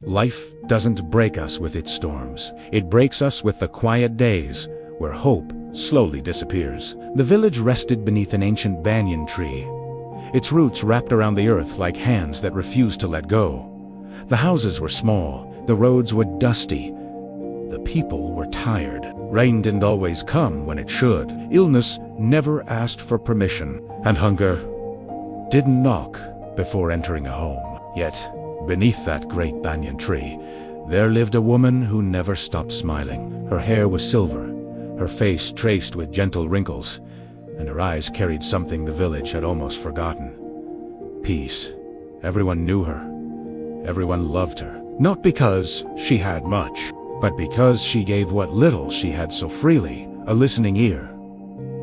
Life doesn't break us with its storms. It breaks us with the quiet days where hope slowly disappears. The village rested beneath an ancient banyan tree, its roots wrapped around the earth like hands that refused to let go. The houses were small, the roads were dusty, the people were tired. Rain didn't always come when it should. Illness never asked for permission, and hunger didn't knock before entering a home. Yet, beneath that great banyan tree, there lived a woman who never stopped smiling. Her hair was silver, her face traced with gentle wrinkles, and her eyes carried something the village had almost forgotten. Peace. Everyone knew her. Everyone loved her. Not because she had much, but because she gave what little she had so freely. A listening ear,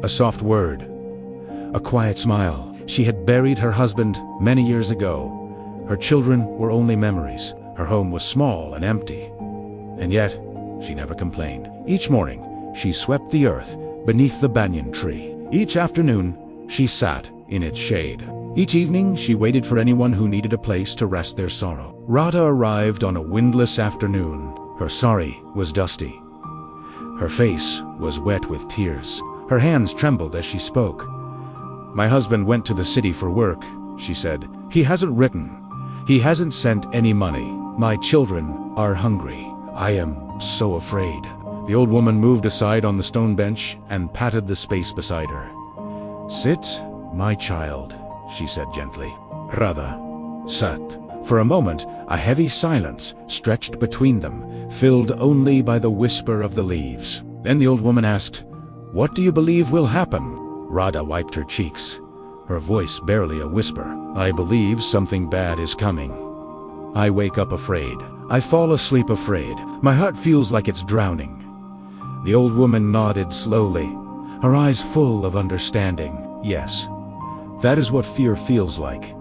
a soft word, a quiet smile. She had buried her husband many years ago. Her children were only memories. Her home was small and empty. And yet, she never complained. Each morning, she swept the earth beneath the banyan tree. Each afternoon, she sat in its shade. Each evening, she waited for anyone who needed a place to rest their sorrow. Radha arrived on a windless afternoon. Her sari was dusty. Her face was wet with tears. Her hands trembled as she spoke. "My husband went to the city for work," she said. "He hasn't written. He hasn't sent any money. My children are hungry. I am so afraid." The old woman moved aside on the stone bench and patted the space beside her. "Sit, my child," she said gently. Radha sat. For a moment, a heavy silence stretched between them, filled only by the whisper of the leaves. Then the old woman asked, "What do you believe will happen?" Radha wiped her cheeks, her voice barely a whisper. "I believe something bad is coming. I wake up afraid. I fall asleep afraid. My heart feels like it's drowning." The old woman nodded slowly, her eyes full of understanding. "Yes, that is what fear feels like."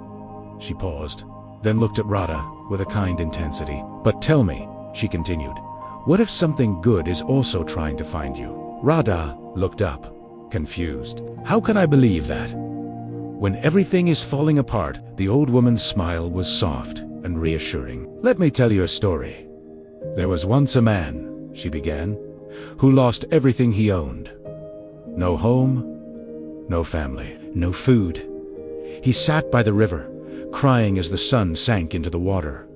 She paused, then looked at Radha with a kind intensity. "But tell me," she continued, "what if something good is also trying to find you?" Radha looked up, confused. "How can I believe that?" When everything is falling apart, the old woman's smile was soft and reassuring. "Let me tell you a story. There was once a man," she began, "who lost everything he owned. No home, no family, no food. He sat by the river, crying as the sun sank into the water."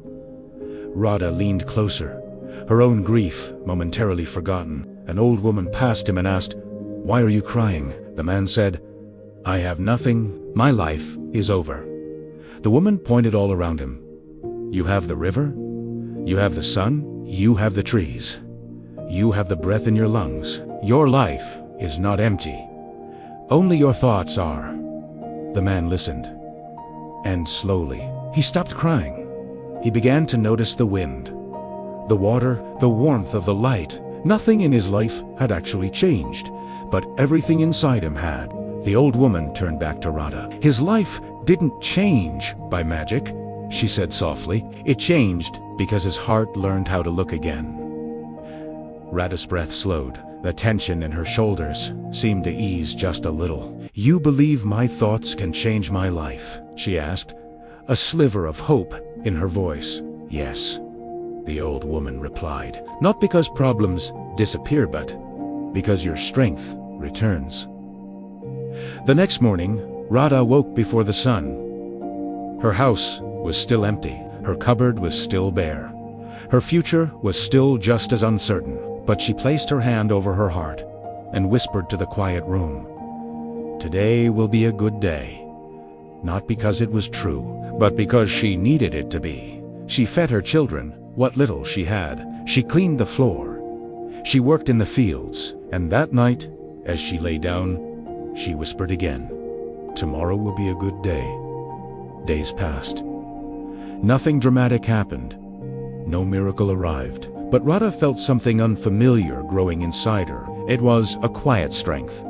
Radha leaned closer, her own grief momentarily forgotten. An old woman passed him and asked, "Why are you crying?" The man said, "I have nothing. My life is over." The woman pointed all around him. "You have the river, you have the sun, you have the trees. You have the breath in your lungs. Your life is not empty. Only your thoughts are." The man listened, and slowly, he stopped crying. He began to notice the wind, the water, the warmth of the light. Nothing in his life had actually changed, but everything inside him had. The old woman turned back to Radha. "His life didn't change by magic," she said softly. "It changed because his heart learned how to look again." Radha's breath slowed. The tension in her shoulders seemed to ease just a little. "You believe my thoughts can change my life?" she asked, a sliver of hope in her voice. "Yes," the old woman replied. "Not because problems disappear, but because your strength returns." The next morning, Radha woke before the sun. Her house was still empty. Her cupboard was still bare. Her future was still just as uncertain. But she placed her hand over her heart and whispered to the quiet room, "Today will be a good day." Not because it was true, but because she needed it to be. She fed her children what little she had. She cleaned the floor. She worked in the fields. And that night, as she lay down, she whispered again, "Tomorrow will be a good day." Days passed. Nothing dramatic happened. No miracle arrived. But Radha felt something unfamiliar growing inside her. It was a quiet strength.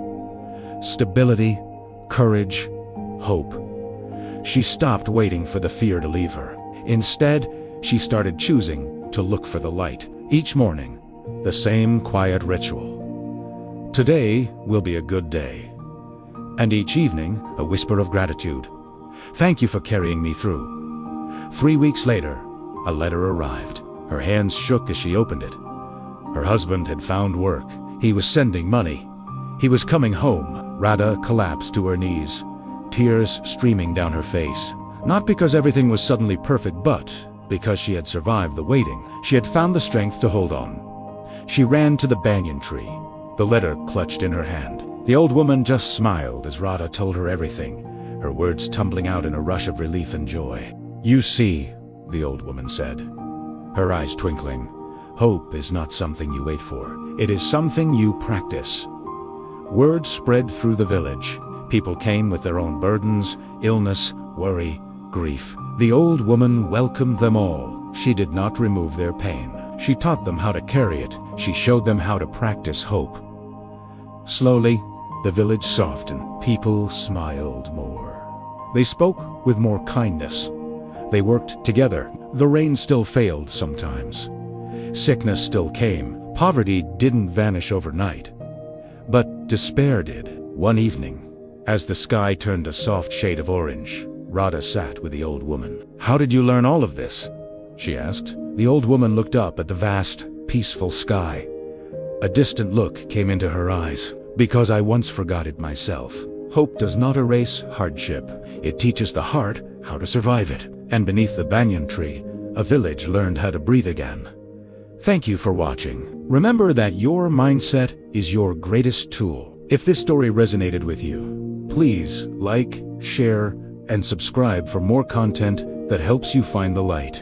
Stability, courage, hope. She stopped waiting for the fear to leave her. Instead, she started choosing to look for the light. Each morning, the same quiet ritual. "Today will be a good day." And each evening, a whisper of gratitude. "Thank you for carrying me through." 3 weeks later, A letter arrived. Her hands shook as she opened it. Her husband had found work. He was sending money. He was coming home. Radha collapsed to her knees, tears streaming down her face. Not because everything was suddenly perfect, but because she had survived the waiting. She had found the strength to hold on. She ran to the banyan tree, the letter clutched in her hand. The old woman just smiled as Radha told her everything, her words tumbling out in a rush of relief and joy. "You see," the old woman said, her eyes twinkling, "hope is not something you wait for. It is something you practice." Word spread through the village. People came with their own burdens, illness, worry, grief. The old woman welcomed them all. She did not remove their pain. She taught them how to carry it. She showed them how to practice hope. Slowly, the village softened. People smiled more. They spoke with more kindness. They worked together. The rain still failed sometimes. Sickness still came. Poverty didn't vanish overnight. But despair did. One evening, as the sky turned a soft shade of orange, Radha sat with the old woman. "How did you learn all of this?" she asked. The old woman looked up at the vast, peaceful sky. A distant look came into her eyes. "Because I once forgot it myself. Hope does not erase hardship. It teaches the heart how to survive it." And beneath the banyan tree, a village learned how to breathe again. Thank you for watching. Remember that your mindset is your greatest tool. If this story resonated with you, please like, share, and subscribe for more content that helps you find the light.